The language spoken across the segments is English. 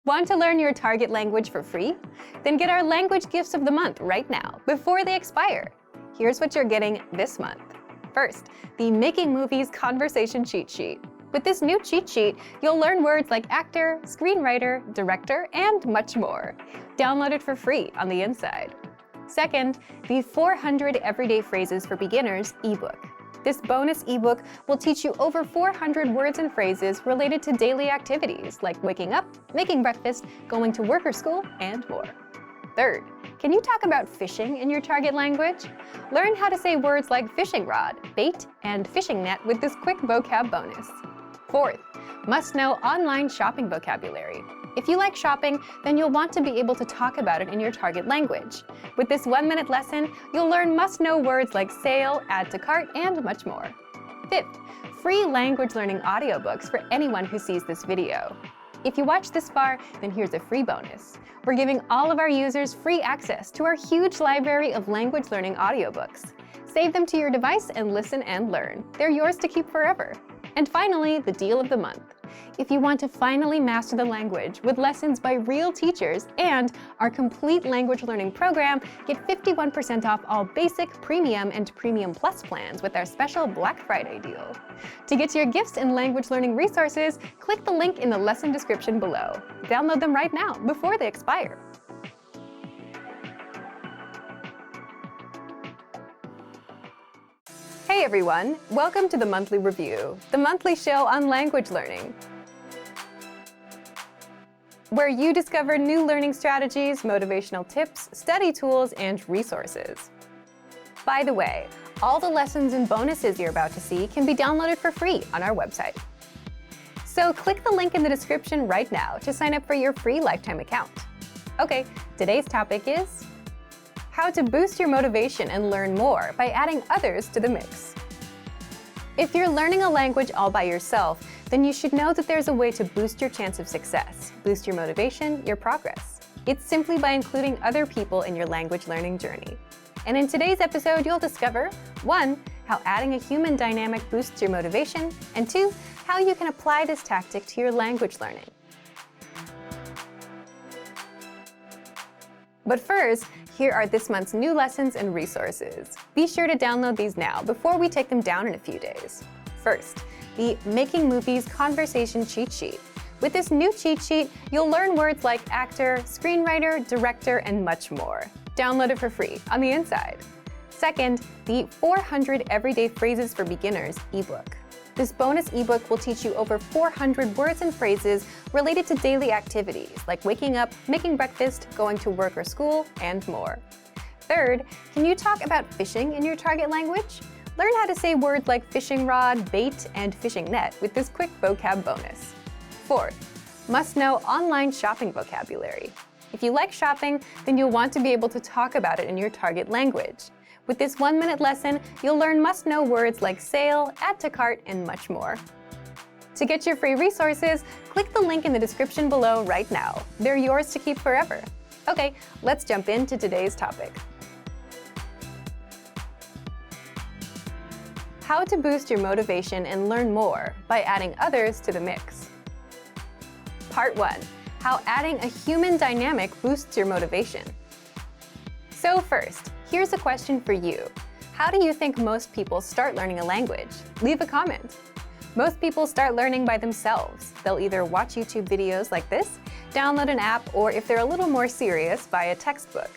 Want to learn your target language for free? Then get our language gifts of the month right now, before they expire. Here's what you're getting this month. First, the Making Movies Conversation Cheat Sheet. With this new cheat sheet, you'll learn words like actor, screenwriter, director, and much more. Download it for free on the inside. Second, the 400 Everyday Phrases for Beginners ebook. This bonus ebook will teach you over 400 words and phrases related to daily activities like waking up, making breakfast, going to work or school, and more. Third, can you talk about fishing in your target language? Learn how to say words like fishing rod, bait, and fishing net with this quick vocab bonus. Fourth, must-know online shopping vocabulary. If you like shopping, then you'll want to be able to talk about it in your target language. With this 1-minute lesson, you'll learn must-know words like sale, add to cart, and much more. Fifth, free language learning audiobooks for anyone who sees this video. If you watch this far, then here's a free bonus. We're giving all of our users free access to our huge library of language learning audiobooks. Save them to your device and listen and learn. They're yours to keep forever. And finally, the deal of the month. If you want to finally master the language with lessons by real teachers and our complete language learning program, get 51% off all basic, premium, and premium plus plans with our special Black Friday deal. To get your gifts and language learning resources, click the link in the lesson description below. Download them right now before they expire. Hey everyone, welcome to the Monthly Review, the monthly show on language learning, where you discover new learning strategies, motivational tips, study tools, and resources. By the way, all the lessons and bonuses you're about to see can be downloaded for free on our website. So click the link in the description right now to sign up for your free lifetime account. Okay, today's topic is how to boost your motivation and learn more by adding others to the mix. If you're learning a language all by yourself, then you should know that there's a way to boost your chance of success, boost your motivation, your progress. It's simply by including other people in your language learning journey. And in today's episode, you'll discover 1. How adding a human dynamic boosts your motivation, and 2. How you can apply this tactic to your language learning. But first, here are this month's new lessons and resources. Be sure to download these now before we take them down in a few days. First, the Making Movies Conversation Cheat Sheet. With this new cheat sheet, you'll learn words like actor, screenwriter, director, and much more. Download it for free on the inside. Second, the 400 Everyday Phrases for Beginners ebook. This bonus ebook will teach you over 400 words and phrases related to daily activities like waking up, making breakfast, going to work or school, and more. Third, can you talk about fishing in your target language? Learn how to say words like fishing rod, bait, and fishing net with this quick vocab bonus. Fourth, must-know online shopping vocabulary. If you like shopping, then you'll want to be able to talk about it in your target language. With this 1-minute lesson, you'll learn must-know words like sale, add to cart, and much more. To get your free resources, click the link in the description below right now. They're yours to keep forever. Okay, let's jump into today's topic. How to boost your motivation and learn more by adding others to the mix. Part 1. How adding a human dynamic boosts your motivation. So first, here's a question for you. How do you think most people start learning a language? Leave a comment. Most people start learning by themselves. They'll either watch YouTube videos like this, download an app, or if they're a little more serious, buy a textbook.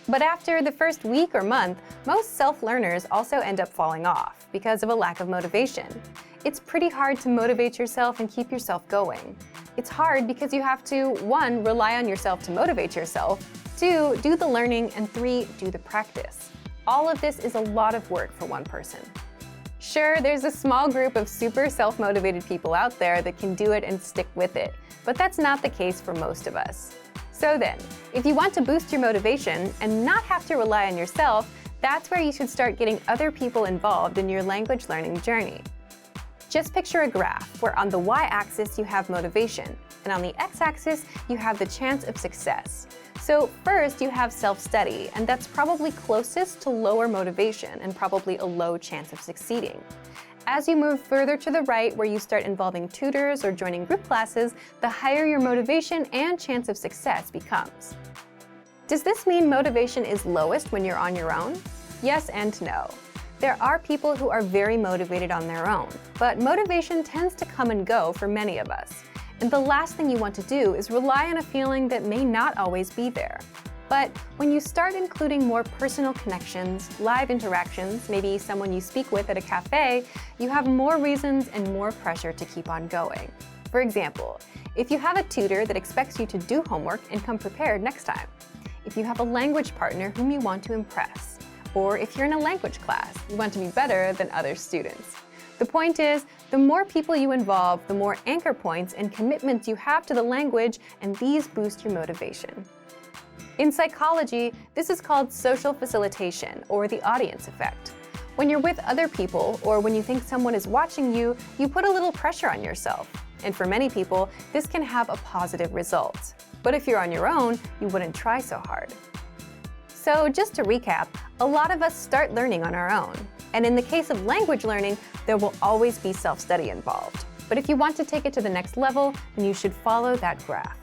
But after the first week or month, most self-learners also end up falling off because of a lack of motivation. It's pretty hard to motivate yourself and keep yourself going. It's hard because you have to, 1. Rely on yourself to motivate yourself, 2. Do the learning, and 3. Do the practice. All of this is a lot of work for one person. Sure, there's a small group of super self-motivated people out there that can do it and stick with it, but that's not the case for most of us. So then, if you want to boost your motivation and not have to rely on yourself, that's where you should start getting other people involved in your language learning journey. Just picture a graph where on the y-axis you have motivation, and on the x-axis you have the chance of success. So first you have self-study, and that's probably closest to lower motivation and probably a low chance of succeeding. As you move further to the right, where you start involving tutors or joining group classes, the higher your motivation and chance of success becomes. Does this mean motivation is lowest when you're on your own? Yes and no. There are people who are very motivated on their own, but motivation tends to come and go for many of us. And the last thing you want to do is rely on a feeling that may not always be there. But when you start including more personal connections, live interactions, maybe someone you speak with at a cafe, you have more reasons and more pressure to keep on going. For example, if you have a tutor that expects you to do homework and come prepared next time, if you have a language partner whom you want to impress, or if you're in a language class, you want to be better than other students. The point is, the more people you involve, the more anchor points and commitments you have to the language, and these boost your motivation. In psychology, this is called social facilitation, or the audience effect. When you're with other people, or when you think someone is watching you, you put a little pressure on yourself. And for many people, this can have a positive result. But if you're on your own, you wouldn't try so hard. So just to recap, a lot of us start learning on our own. And in the case of language learning, there will always be self-study involved. But if you want to take it to the next level, then you should follow that graph.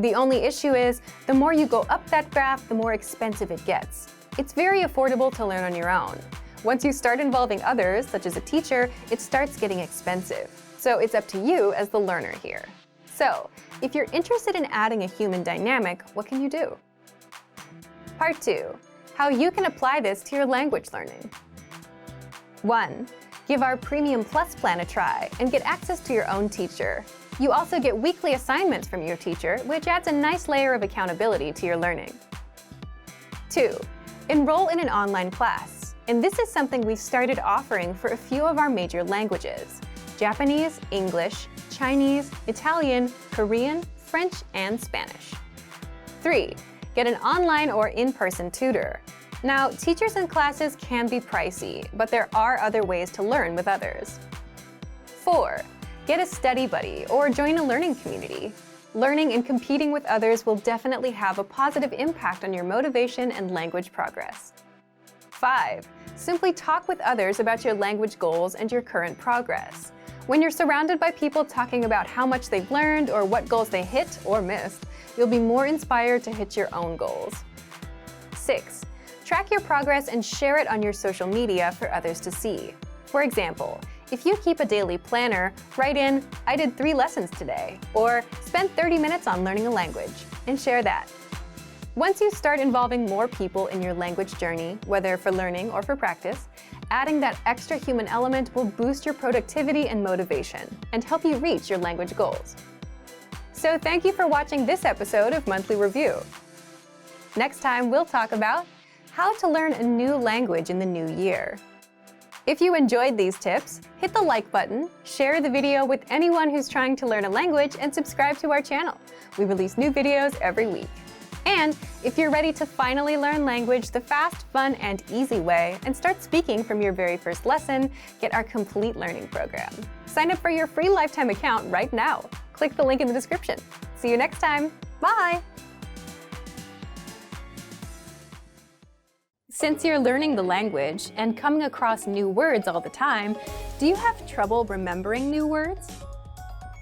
The only issue is, the more you go up that graph, the more expensive it gets. It's very affordable to learn on your own. Once you start involving others, such as a teacher, it starts getting expensive. So it's up to you as the learner here. So, if you're interested in adding a human dynamic, what can you do? Part 2. How you can apply this to your language learning. 1. Give our Premium Plus plan a try and get access to your own teacher. You also get weekly assignments from your teacher, which adds a nice layer of accountability to your learning. 2. Enroll in an online class. And this is something we've started offering for a few of our major languages: Japanese, English, Chinese, Italian, Korean, French, and Spanish. 3. Get an online or in-person tutor. Now, teachers and classes can be pricey, but there are other ways to learn with others. 4. Get a study buddy or join a learning community. Learning and competing with others will definitely have a positive impact on your motivation and language progress. 5. Simply talk with others about your language goals and your current progress. When you're surrounded by people talking about how much they've learned or what goals they hit or missed, you'll be more inspired to hit your own goals. 6. Track your progress and share it on your social media for others to see. For example, if you keep a daily planner, write in, "I did 3 lessons today," or "spent 30 minutes on learning a language," and share that. Once you start involving more people in your language journey, whether for learning or for practice, adding that extra human element will boost your productivity and motivation and help you reach your language goals. So thank you for watching this episode of Monthly Review. Next time, we'll talk about how to learn a new language in the new year. If you enjoyed these tips, hit the like button, share the video with anyone who's trying to learn a language, and subscribe to our channel. We release new videos every week. And if you're ready to finally learn language the fast, fun, and easy way and start speaking from your very first lesson, get our complete learning program. Sign up for your free lifetime account right now. Click the link in the description. See you next time. Bye! Since you're learning the language and coming across new words all the time, do you have trouble remembering new words?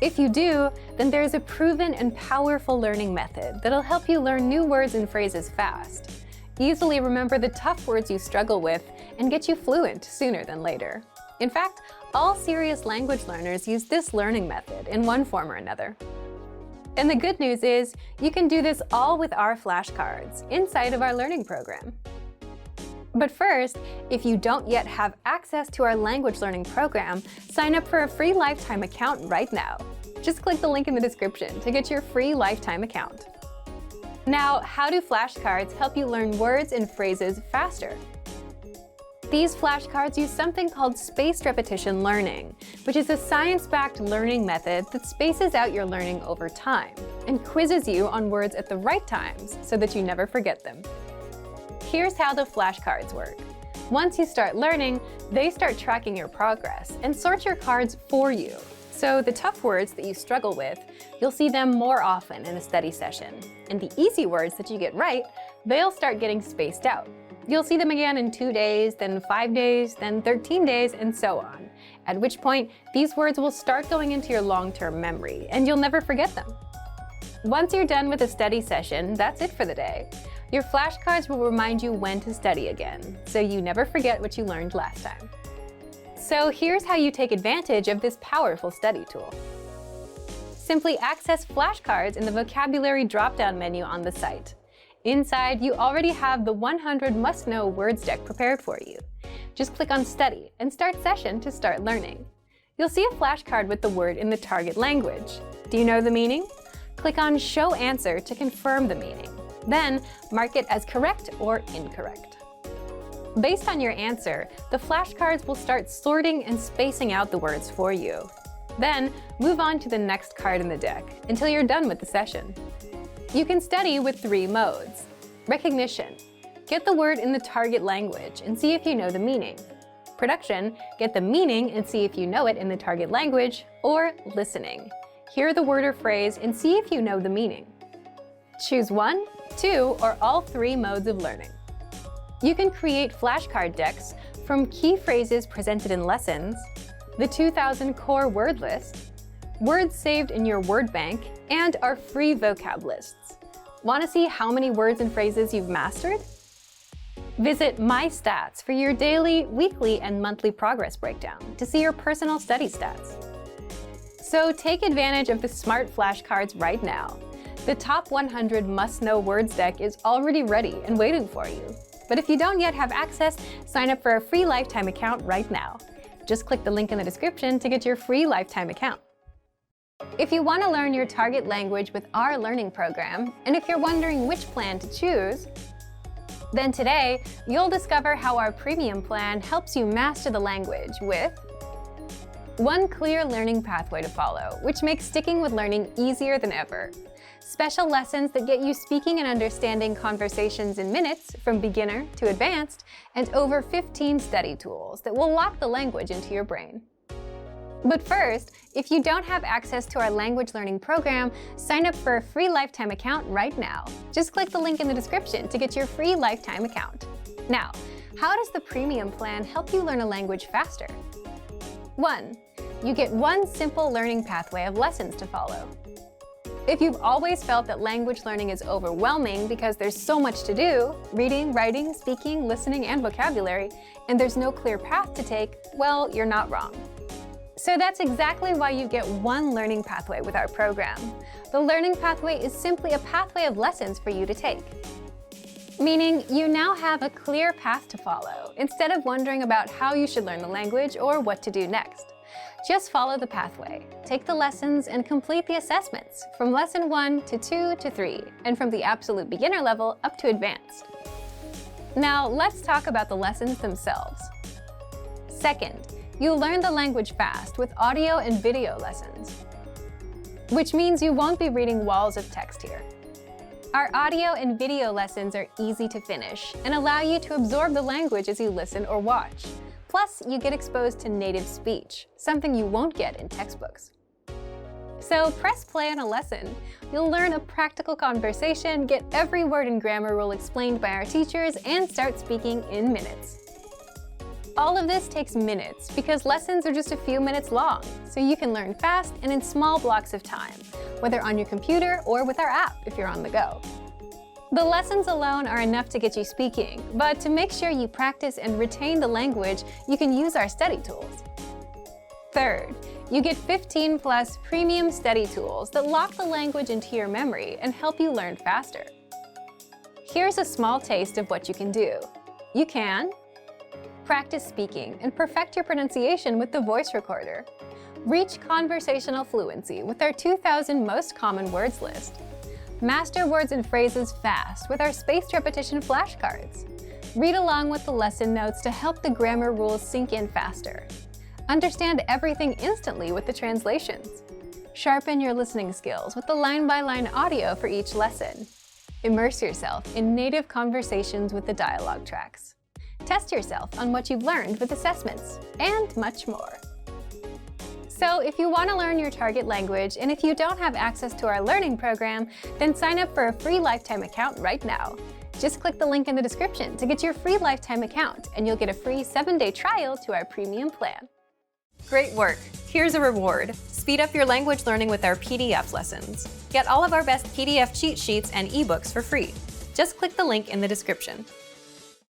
If you do, then there's a proven and powerful learning method that'll help you learn new words and phrases fast. Easily remember the tough words you struggle with and get you fluent sooner than later. In fact, all serious language learners use this learning method in one form or another. And the good news is, you can do this all with our flashcards inside of our learning program. But first, if you don't yet have access to our language learning program, sign up for a free lifetime account right now. Just click the link in the description to get your free lifetime account. Now, how do flashcards help you learn words and phrases faster? These flashcards use something called spaced repetition learning, which is a science-backed learning method that spaces out your learning over time and quizzes you on words at the right times so that you never forget them. Here's how the flashcards work. Once you start learning, they start tracking your progress and sort your cards for you. So the tough words that you struggle with, you'll see them more often in a study session. And the easy words that you get right, they'll start getting spaced out. You'll see them again in 2 days, then 5 days, then 13 days, and so on. At which point, these words will start going into your long-term memory, and you'll never forget them. Once you're done with a study session, that's it for the day. Your flashcards will remind you when to study again, so you never forget what you learned last time. So here's how you take advantage of this powerful study tool. Simply access flashcards in the vocabulary drop-down menu on the site. Inside, you already have the 100 must-know words deck prepared for you. Just click on Study and Start Session to start learning. You'll see a flashcard with the word in the target language. Do you know the meaning? Click on Show Answer to confirm the meaning. Then, mark it as correct or incorrect. Based on your answer, the flashcards will start sorting and spacing out the words for you. Then, move on to the next card in the deck until you're done with the session. You can study with 3 modes. Recognition. Get the word in the target language and see if you know the meaning. Production. Get the meaning and see if you know it in the target language. Or listening. Hear the word or phrase and see if you know the meaning. Choose 1, 2, or all 3 modes of learning. You can create flashcard decks from key phrases presented in lessons, the 2000 core word list, words saved in your word bank, and our free vocab lists. Want to see how many words and phrases you've mastered? Visit My Stats for your daily, weekly, and monthly progress breakdown to see your personal study stats. So take advantage of the smart flashcards right now. The top 100 must-know words deck is already ready and waiting for you. But if you don't yet have access, sign up for a free lifetime account right now. Just click the link in the description to get your free lifetime account. If you want to learn your target language with our learning program, and if you're wondering which plan to choose, then today you'll discover how our premium plan helps you master the language with one clear learning pathway to follow, which makes sticking with learning easier than ever. Special lessons that get you speaking and understanding conversations in minutes from beginner to advanced, and over 15 study tools that will lock the language into your brain. But first, if you don't have access to our language learning program, sign up for a free lifetime account right now. Just click the link in the description to get your free lifetime account. Now, how does the premium plan help you learn a language faster? 1. You get one simple learning pathway of lessons to follow. If you've always felt that language learning is overwhelming because there's so much to do, reading, writing, speaking, listening, and vocabulary, and there's no clear path to take, well, you're not wrong. So that's exactly why you get one learning pathway with our program. The learning pathway is simply a pathway of lessons for you to take. Meaning you now have a clear path to follow, instead of wondering about how you should learn the language or what to do next. Just follow the pathway, take the lessons, and complete the assessments from lesson 1 to 2 to 3, and from the absolute beginner level up to advanced. Now let's talk about the lessons themselves. Second, you'll learn the language fast with audio and video lessons, which means you won't be reading walls of text here. Our audio and video lessons are easy to finish and allow you to absorb the language as you listen or watch. Plus, you get exposed to native speech, something you won't get in textbooks. So press play on a lesson. You'll learn a practical conversation, get every word and grammar rule explained by our teachers, and start speaking in minutes. All of this takes minutes because lessons are just a few minutes long, so you can learn fast and in small blocks of time, whether on your computer or with our app if you're on the go. The lessons alone are enough to get you speaking, but to make sure you practice and retain the language, you can use our study tools. Third, you get 15 plus premium study tools that lock the language into your memory and help you learn faster. Here's a small taste of what you can do. You can practice speaking and perfect your pronunciation with the voice recorder. Reach conversational fluency with our 2000 most common words list. Master words and phrases fast with our spaced repetition flashcards. Read along with the lesson notes to help the grammar rules sink in faster. Understand everything instantly with the translations. Sharpen your listening skills with the line-by-line audio for each lesson. Immerse yourself in native conversations with the dialogue tracks. Test yourself on what you've learned with assessments, and much more. So if you want to learn your target language and if you don't have access to our learning program, then sign up for a free lifetime account right now. Just click the link in the description to get your free lifetime account, and you'll get a free 7-day trial to our premium plan. Great work! Here's a reward. Speed up your language learning with our PDF lessons. Get all of our best PDF cheat sheets and ebooks for free. Just click the link in the description.